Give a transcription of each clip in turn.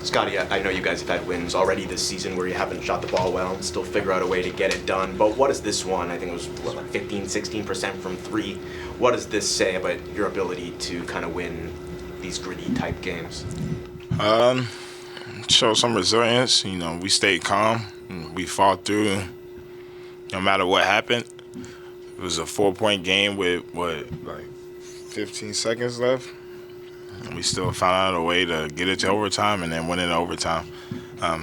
Scottie, I know you guys have had wins already this season where you haven't shot the ball well and still figure out a way to get it done. But what is this one? I think it was, like 15, 16% from three. What does this say about your ability to kind of win these gritty type games? Show some resilience. We stayed calm. We fought through no matter what happened. It was a 4-point game with, 15 seconds left. We still found out a way to get it to overtime and then win it in overtime.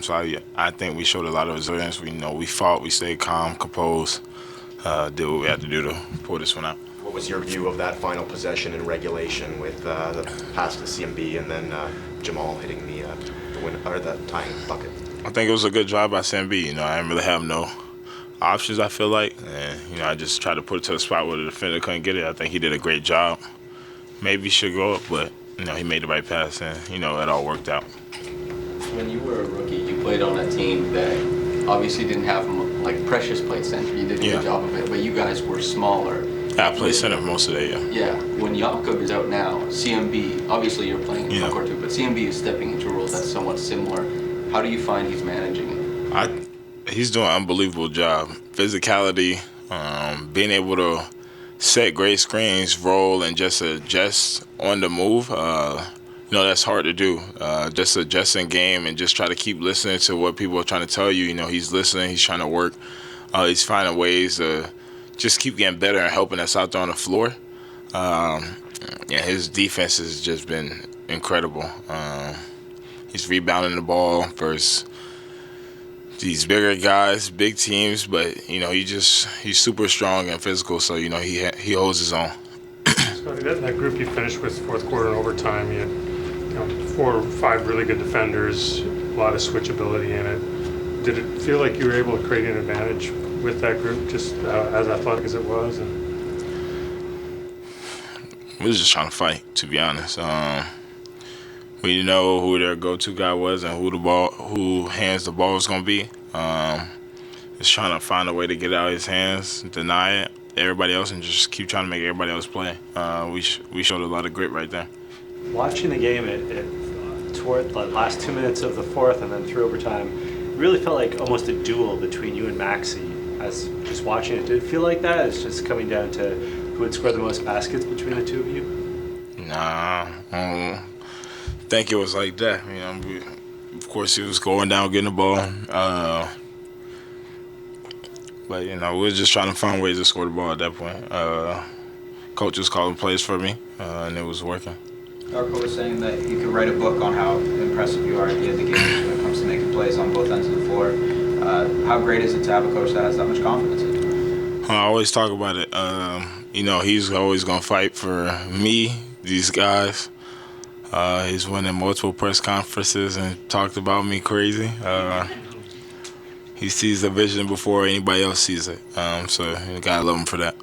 So I think we showed a lot of resilience. We fought, we stayed calm, composed, did what we had to do to pull this one out. What was your view of that final possession in regulation with the pass to CMB and then Jamal hitting the win or the tying bucket? I think it was a good job by CMB. I didn't really have no options, I feel like. And, I just tried to put it to a spot where the defender couldn't get it. I think he did a great job. Maybe he should go up, but he made the right pass, and it all worked out. When you were a rookie, you played on a team that obviously didn't have like Precious played center. You did a good job of it, but you guys were smaller. I played center most of the day. Yeah. When Jakob is out now, CMB, obviously you're playing in front court too, but CMB is stepping into roles that's somewhat similar. How do you find he's managing it? He's doing an unbelievable job. Physicality, being able to set great screens, roll, and just adjust on the move. That's hard to do. Just adjust in game and just try to keep listening to what people are trying to tell you. He's listening. He's trying to work. He's finding ways to just keep getting better and helping us out there on the floor. His defense has just been incredible. He's rebounding the ball versus these bigger guys, big teams, but he's super strong and physical, so he holds his own. Scottie, that group you finished with fourth quarter and overtime, you had 4 or 5 really good defenders, a lot of switchability in it. Did it feel like you were able to create an advantage with that group, just as athletic as it was? We was just trying to fight, to be honest. We didn't know who their go-to guy was and who hands the ball was going to be. Just trying to find a way to get out of his hands, deny it, everybody else, and just keep trying to make everybody else play. We showed a lot of grit right there. Watching the game, toward the last 2 minutes of the fourth and then through overtime, it really felt like almost a duel between you and Maxey. As just watching it, did it feel like that? It's just coming down to who would score the most baskets between the two of you? Nah, I don't think it was like that. Of course, he was going down, getting the ball. But, we were just trying to find ways to score the ball at that point. Coach was calling plays for me, and it was working. Darko was saying that you could write a book on how impressive you are at the end of the game when it comes to making plays on both ends of the floor. How great is it to have a coach that has that much confidence in you? I always talk about it. He's always going to fight for me, these guys. He's went in multiple press conferences and talked about me crazy. He sees the vision before anybody else sees it. So you gotta love him for that.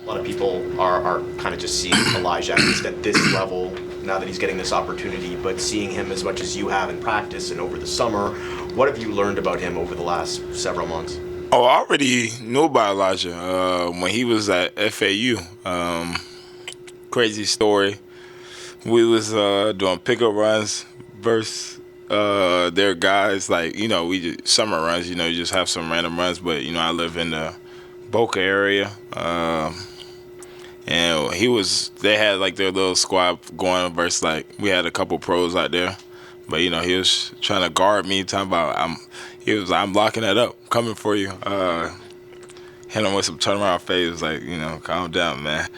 A lot of people are kind of just seeing Elijah, at least at this level, now that he's getting this opportunity, but seeing him as much as you have in practice and over the summer. What have you learned about him over the last several months? Oh, I already knew about Elijah when he was at FAU. Crazy story. We was doing pickup runs versus their guys. We just, summer runs, you just have some random runs. But, I live in the Boca area. And they had their little squad going versus we had a couple pros out there. But, he was trying to guard me, talking about, I'm locking that up, coming for you. Hit him with some turnaround phase, calm down, man.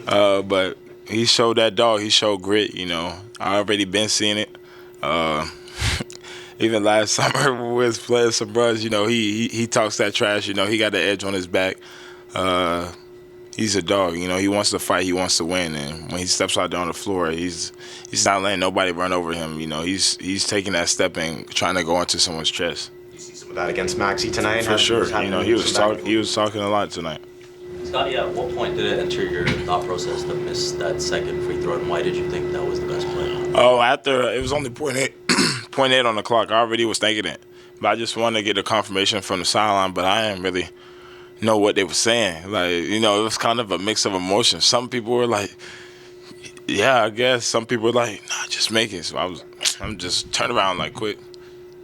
But he showed that dog. He showed grit, I already been seeing it. Even last summer when we was playing some runs, he talks that trash. He got the edge on his back. He's a dog. He wants to fight. He wants to win. And when he steps out there on the floor, he's not letting nobody run over him. He's taking that step and trying to go into someone's chest. You see some of that against Maxey tonight? For sure. He was talking a lot tonight. Scottie, at what point did it enter your thought process to miss that second free throw, and why did you think that was the best play? Oh, after it was only point eight on the clock, I already was thinking it. But I just wanted to get a confirmation from the sideline, but I didn't really know what they were saying. It was kind of a mix of emotions. Some people were like, yeah, I guess. Some people were like, nah, just make it. So I was I'm just turn around like quick.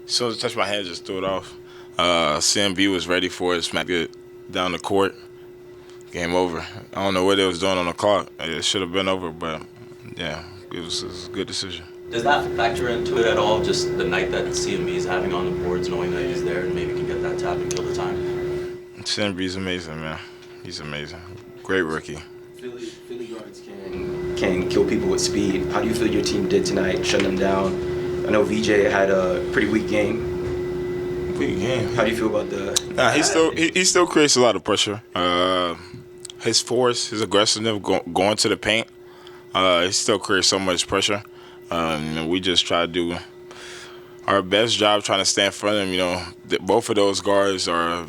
As soon as I touched my hand, just threw it off. CMB was ready for it, smacked it down the court. Game over. I don't know what they was doing on the clock. It should have been over, but yeah, it was a good decision. Does that factor into it at all? Just the night that CMB is having on the boards, knowing that he's there and maybe can get that tap and kill the time? CMB's amazing, man. He's amazing. Great rookie. Philly guards can kill people with speed. How do you feel your team did tonight, shutting them down? I know VJ had a pretty weak game. Weak game. How do you feel about the? Nah, he still creates a lot of pressure. His force, his aggressiveness, going to the paint, he still creates so much pressure. We just try to do our best job trying to stay in front of him. Both of those guards are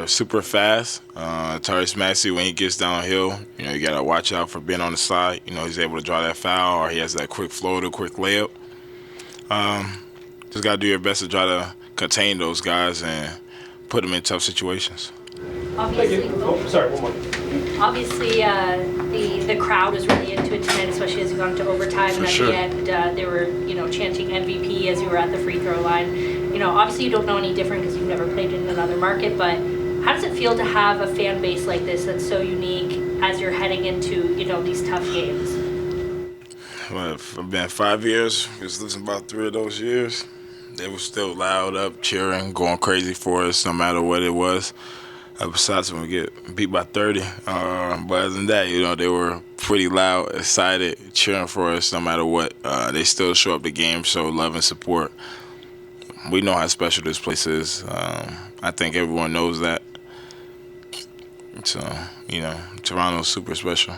super fast. Tyrese Maxey, when he gets downhill, you gotta watch out for being on the side. He's able to draw that foul, or he has that quick floater, quick layup. Just gotta do your best to try to contain those guys and put them in tough situations. Obviously, the crowd was really into it tonight, especially as we got into overtime. For and at sure. the end, they were, chanting MVP as you were at the free throw line. Obviously you don't know any different because you've never played in another market, but how does it feel to have a fan base like this that's so unique as you're heading into, these tough games? Well, it's been 5 years. Just losing about 3 of those years. They were still loud up, cheering, going crazy for us, no matter what it was. Besides when we get beat by 30. But other than that, they were pretty loud, excited, cheering for us no matter what. They still show up to games, show love and support. We know how special this place is. I think everyone knows that. So, Toronto's super special.